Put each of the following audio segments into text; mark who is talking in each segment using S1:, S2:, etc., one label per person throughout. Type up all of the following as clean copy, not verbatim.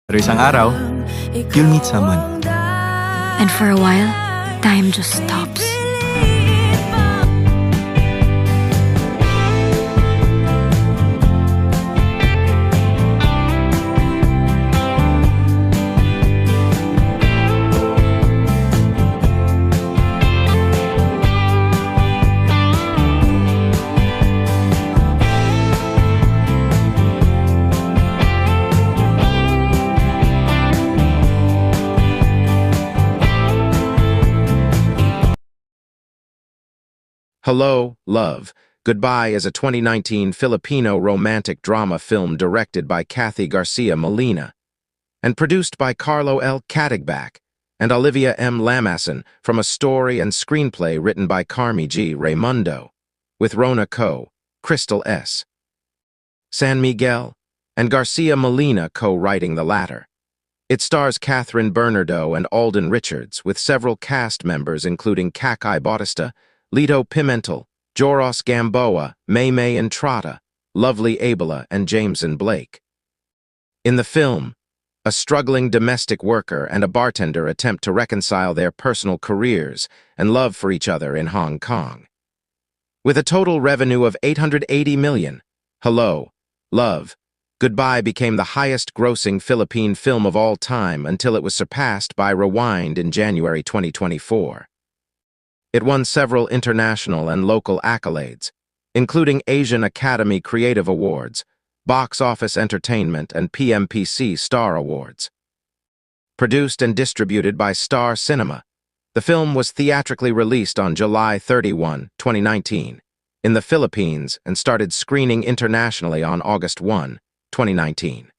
S1: Pero isang araw, you'll meet someone.
S2: And for a while, time just stops.
S3: Hello, Love, Goodbye is a 2019 Filipino romantic drama film directed by Kathy Garcia Molina and produced by Carlo L. Catigbak and Olivia M. Lamasan from a story and screenplay written by Carmi G. Raimundo, with Rona Co., Crystal S. San Miguel, and Garcia Molina co-writing the latter. It stars Kathryn Bernardo and Alden Richards, with several cast members including Kakay Bautista, Lito Pimentel, Joros Gamboa, Maymay Entrada, Lovely Abela, and Jameson Blake. In the film, a struggling domestic worker and a bartender attempt to reconcile their personal careers and love for each other in Hong Kong. With a total revenue of $880 million, Hello, Love, Goodbye became the highest-grossing Philippine film of all time until it was surpassed by Rewind in January 2024. It won several international and local accolades, including Asian Academy Creative Awards, Box Office Entertainment, and PMPC Star Awards. Produced and distributed by Star Cinema, the film was theatrically released on July 31, 2019, in the Philippines and started screening internationally on August 1, 2019.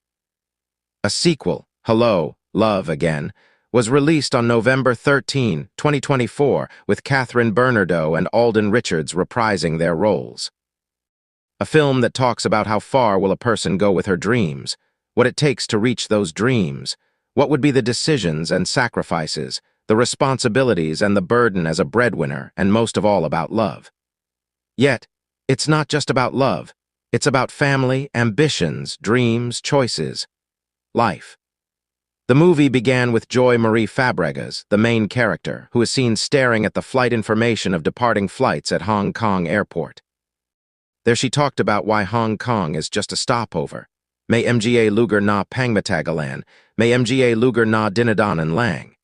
S3: A sequel, Hello, Love Again, was released on November 13, 2024, with Kathryn Bernardo and Alden Richards reprising their roles. A film that talks about how far will a person go with her dreams, what it takes to reach those dreams, what would be the decisions and sacrifices, the responsibilities and the burden as a breadwinner, and most of all about love. Yet, it's not just about love. It's about family, ambitions, dreams, choices, life. The movie began with Joy Marie Fabregas, the main character, who is seen staring at the flight information of departing flights at Hong Kong Airport. There she talked about why Hong Kong is just a stopover. May mga lugar na pangmatagalan, may mga lugar na dinadanan lang.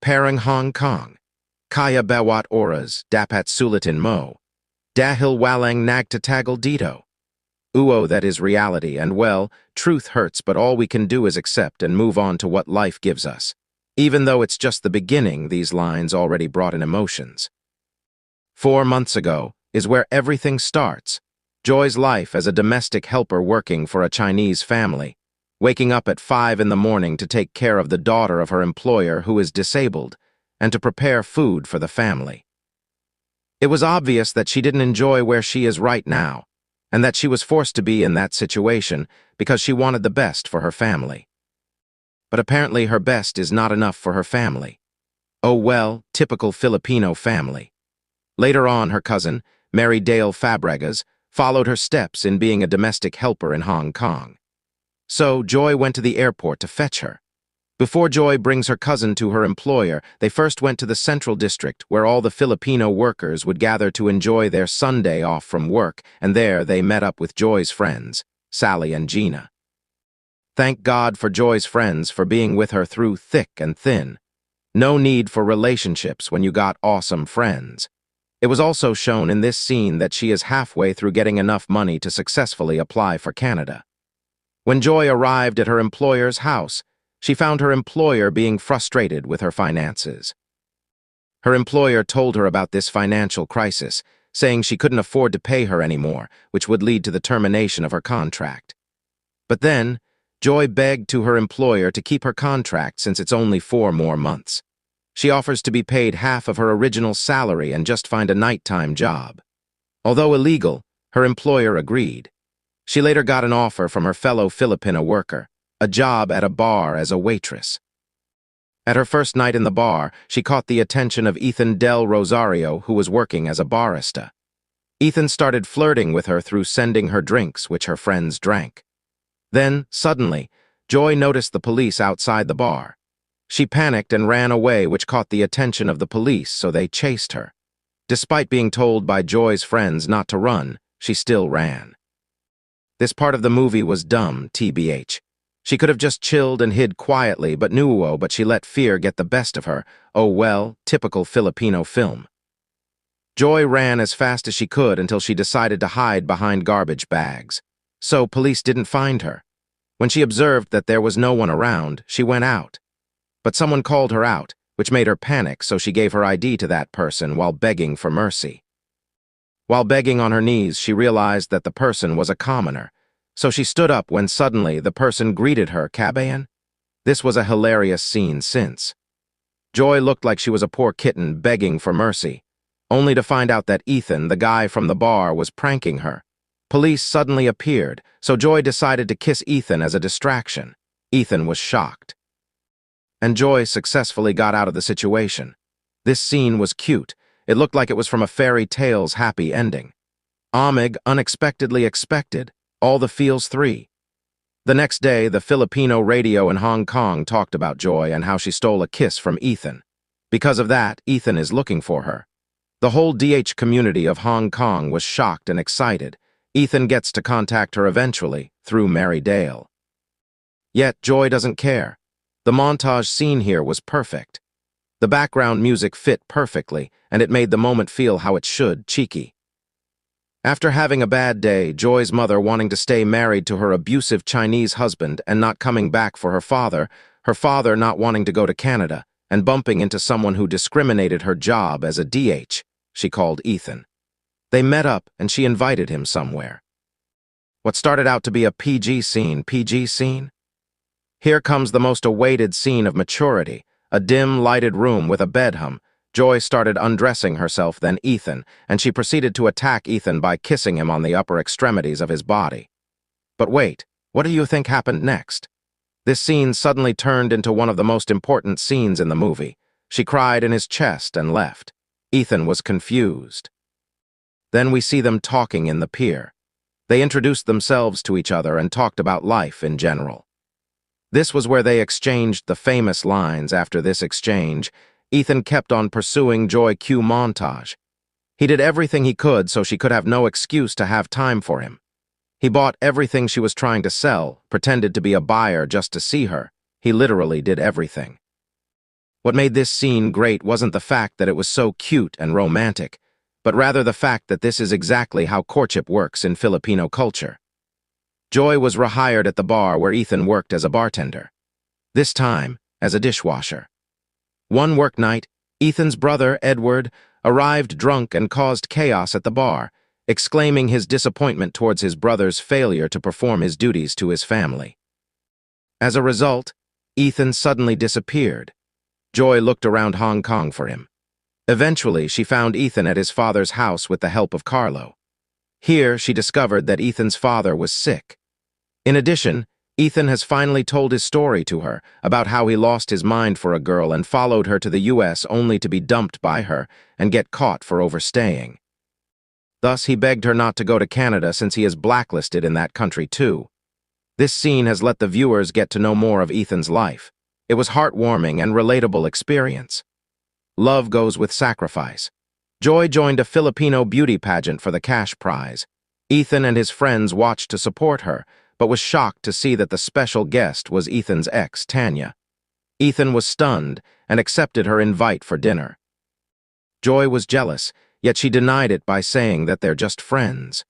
S3: Parang Hong Kong. Kaya bawat oras, dapat sulitin mo. Dahil walang nagtatagal dito. Uo, that is reality, and well, truth hurts, but all we can do is accept and move on to what life gives us. Even though it's just the beginning, these lines already brought in emotions. 4 months ago is where everything starts. Joy's life as a domestic helper working for a Chinese family, waking up at 5 in the morning to take care of the daughter of her employer who is disabled and to prepare food for the family. It was obvious that she didn't enjoy where she is right now, and that she was forced to be in that situation because she wanted the best for her family. But apparently her best is not enough for her family. Oh well, typical Filipino family. Later on, her cousin, Mary Dale Fabregas, followed her steps in being a domestic helper in Hong Kong. So Joy went to the airport to fetch her. Before Joy brings her cousin to her employer, they first went to the Central District, where all the Filipino workers would gather to enjoy their Sunday off from work, and there they met up with Joy's friends, Sally and Gina. Thank God for Joy's friends for being with her through thick and thin. No need for relationships when you got awesome friends. It was also shown in this scene that she is halfway through getting enough money to successfully apply for Canada. When Joy arrived at her employer's house, she found her employer being frustrated with her finances. Her employer told her about this financial crisis, saying she couldn't afford to pay her anymore, which would lead to the termination of her contract. But then, Joy begged to her employer to keep her contract since it's only 4 more months. She offers to be paid half of her original salary and just find a nighttime job. Although illegal, her employer agreed. She later got an offer from her fellow Filipino worker, a job at a bar as a waitress. At her first night in the bar, she caught the attention of Ethan Del Rosario, who was working as a barista. Ethan started flirting with her through sending her drinks, which her friends drank. Then, suddenly, Joy noticed the police outside the bar. She panicked and ran away, which caught the attention of the police, so they chased her. Despite being told by Joy's friends not to run, she still ran. This part of the movie was dumb, TBH. She could have just chilled and hid quietly, but she let fear get the best of her. Oh well, typical Filipino film. Joy ran as fast as she could until she decided to hide behind garbage bags. So police didn't find her. When she observed that there was no one around, she went out. But someone called her out, which made her panic, so she gave her ID to that person while begging for mercy. While begging on her knees, she realized that the person was a commoner. So she stood up when suddenly the person greeted her, "Kabayan?" This was a hilarious scene since. Joy looked like she was a poor kitten begging for mercy, only to find out that Ethan, the guy from the bar, was pranking her. Police suddenly appeared, so Joy decided to kiss Ethan as a distraction. Ethan was shocked. And Joy successfully got out of the situation. This scene was cute. It looked like it was from a fairy tale's happy ending. Amig unexpectedly expected. All the feels 3. The next day, the Filipino radio in Hong Kong talked about Joy and how she stole a kiss from Ethan. Because of that, Ethan is looking for her. The whole DH community of Hong Kong was shocked and excited. Ethan gets to contact her eventually, through Mary Dale. Yet, Joy doesn't care. The montage scene here was perfect. The background music fit perfectly, and it made the moment feel how it should, cheeky. After having a bad day, Joy's mother wanting to stay married to her abusive Chinese husband and not coming back for her father not wanting to go to Canada, and bumping into someone who discriminated her job as a DH, she called Ethan. They met up and she invited him somewhere. What started out to be a PG scene? Here comes the most awaited scene of maturity, a dim, lighted room with a bed hum. Joy started undressing herself, then Ethan, and she proceeded to attack Ethan by kissing him on the upper extremities of his body. But wait, what do you think happened next? This scene suddenly turned into one of the most important scenes in the movie. She cried in his chest and left. Ethan was confused. Then we see them talking in the pier. They introduced themselves to each other and talked about life in general. This was where they exchanged the famous lines. After this exchange, Ethan kept on pursuing Joy Q montage. He did everything he could so she could have no excuse to have time for him. He bought everything she was trying to sell, pretended to be a buyer just to see her. He literally did everything. What made this scene great wasn't the fact that it was so cute and romantic, but rather the fact that this is exactly how courtship works in Filipino culture. Joy was rehired at the bar where Ethan worked as a bartender, this time as a dishwasher. One work night, Ethan's brother, Edward, arrived drunk and caused chaos at the bar, exclaiming his disappointment towards his brother's failure to perform his duties to his family. As a result, Ethan suddenly disappeared. Joy looked around Hong Kong for him. Eventually, she found Ethan at his father's house with the help of Carlo. Here, she discovered that Ethan's father was sick. In addition, Ethan has finally told his story to her about how he lost his mind for a girl and followed her to the US only to be dumped by her and get caught for overstaying. Thus, he begged her not to go to Canada since he is blacklisted in that country too. This scene has let the viewers get to know more of Ethan's life. It was heartwarming and relatable experience. Love goes with sacrifice. Joy joined a Filipino beauty pageant for the cash prize. Ethan and his friends watched to support her, but was shocked to see that the special guest was Ethan's ex, Tanya. Ethan was stunned and accepted her invite for dinner. Joy was jealous, yet she denied it by saying that they're just friends.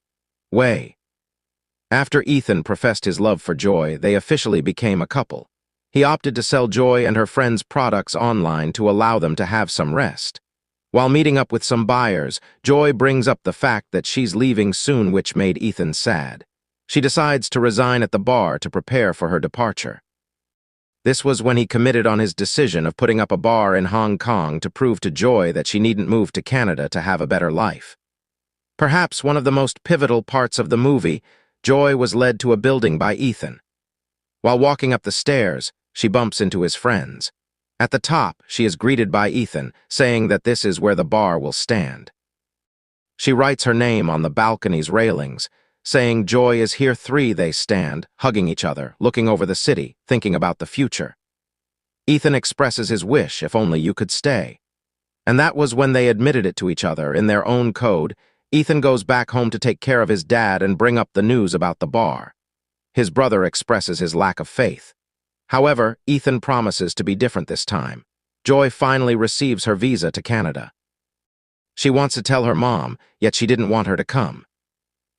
S3: After Ethan professed his love for Joy, they officially became a couple. He opted to sell Joy and her friends' products online to allow them to have some rest. While meeting up with some buyers, Joy brings up the fact that she's leaving soon, which made Ethan sad. She decides to resign at the bar to prepare for her departure. This was when he committed on his decision of putting up a bar in Hong Kong to prove to Joy that she needn't move to Canada to have a better life. Perhaps one of the most pivotal parts of the movie, Joy was led to a building by Ethan. While walking up the stairs, she bumps into his friends. At the top, she is greeted by Ethan, saying that this is where the bar will stand. She writes her name on the balcony's railings, saying joy is here. Three, they stand, hugging each other, looking over the city, thinking about the future. Ethan expresses his wish, if only you could stay. And that was when they admitted it to each other in their own code. Ethan goes back home to take care of his dad and bring up the news about the bar. His brother expresses his lack of faith. However, Ethan promises to be different this time. Joy finally receives her visa to Canada. She wants to tell her mom, yet she didn't want her to come.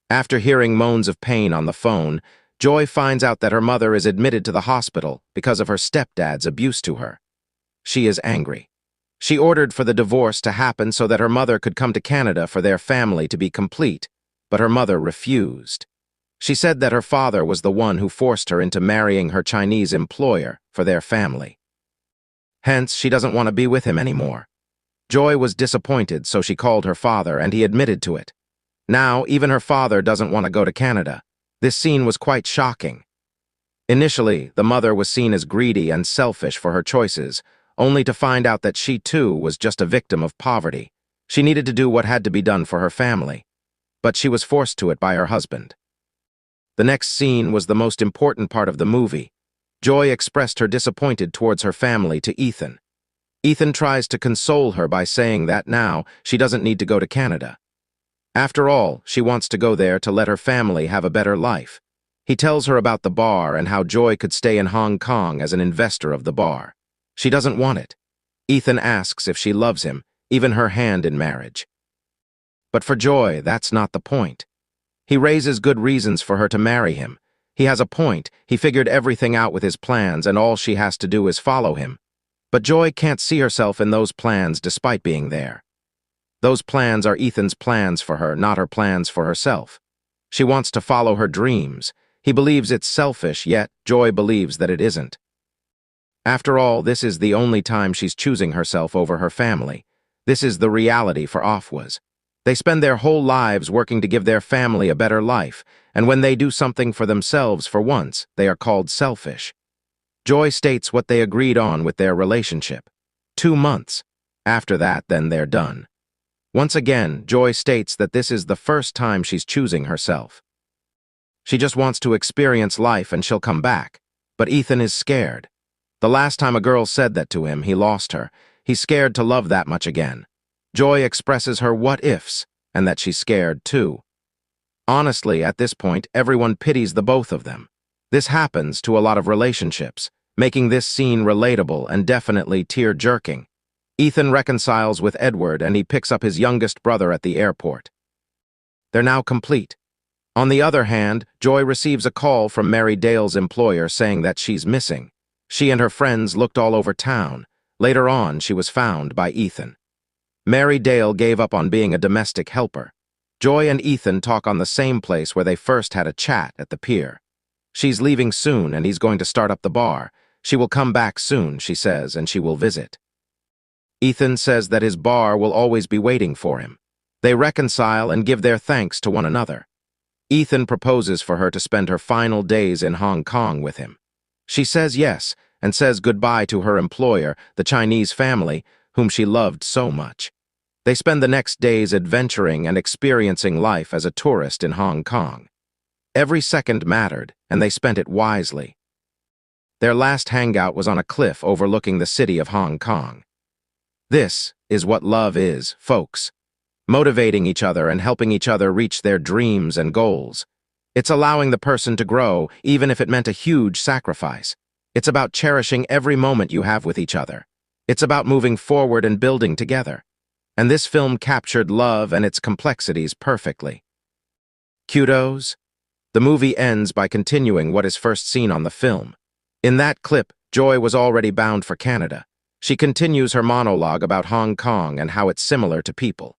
S3: After hearing moans of pain on the phone, Joy finds out that her mother is admitted to the hospital because of her stepdad's abuse to her. She is angry. She ordered for the divorce to happen so that her mother could come to Canada for their family to be complete, but her mother refused. She said that her father was the one who forced her into marrying her Chinese employer for their family. Hence, she doesn't want to be with him anymore. Joy was disappointed, so she called her father, and he admitted to it. Now, even her father doesn't want to go to Canada. This scene was quite shocking. Initially, the mother was seen as greedy and selfish for her choices, only to find out that she too was just a victim of poverty. She needed to do what had to be done for her family, but she was forced to it by her husband. The next scene was the most important part of the movie. Joy expressed her disappointed towards her family to Ethan. Ethan tries to console her by saying that now she doesn't need to go to Canada. After all, she wants to go there to let her family have a better life. He tells her about the bar and how Joy could stay in Hong Kong as an investor of the bar. She doesn't want it. Ethan asks if she loves him, even her hand in marriage. But for Joy, that's not the point. He raises good reasons for her to marry him. He has a point. He figured everything out with his plans, and all she has to do is follow him. But Joy can't see herself in those plans despite being there. Those plans are Ethan's plans for her, not her plans for herself. She wants to follow her dreams. He believes it's selfish, yet Joy believes that it isn't. After all, this is the only time she's choosing herself over her family. This is the reality for OFWs. They spend their whole lives working to give their family a better life, and when they do something for themselves for once, they are called selfish. Joy states what they agreed on with their relationship. 2 months. After that, then they're done. Once again, Joy states that this is the first time she's choosing herself. She just wants to experience life and she'll come back. But Ethan is scared. The last time a girl said that to him, he lost her. He's scared to love that much again. Joy expresses her what-ifs, and that she's scared too. Honestly, at this point, everyone pities the both of them. This happens to a lot of relationships, making this scene relatable and definitely tear-jerking. Ethan reconciles with Edward and he picks up his youngest brother at the airport. They're now complete. On the other hand, Joy receives a call from Mary Dale's employer saying that she's missing. She and her friends looked all over town. Later on, she was found by Ethan. Mary Dale gave up on being a domestic helper. Joy and Ethan talk on the same place where they first had a chat at the pier. She's leaving soon and he's going to start up the bar. She will come back soon, she says, and she will visit. Ethan says that his bar will always be waiting for him. They reconcile and give their thanks to one another. Ethan proposes for her to spend her final days in Hong Kong with him. She says yes, and says goodbye to her employer, the Chinese family, whom she loved so much. They spend the next days adventuring and experiencing life as a tourist in Hong Kong. Every second mattered, and they spent it wisely. Their last hangout was on a cliff overlooking the city of Hong Kong. This is what love is, folks. Motivating each other and helping each other reach their dreams and goals. It's allowing the person to grow, even if it meant a huge sacrifice. It's about cherishing every moment you have with each other. It's about moving forward and building together. And this film captured love and its complexities perfectly. Kudos. The movie ends by continuing what is first seen on the film. In that clip, Joy was already bound for Canada. She continues her monologue about Hong Kong and how it's similar to people.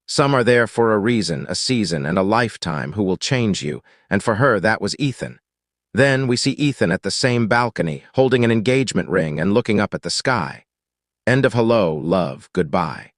S3: Some are there for a reason, a season, and a lifetime who will change you, and for her that was Ethan. Then we see Ethan at the same balcony, holding an engagement ring and looking up at the sky. End of hello, love, goodbye.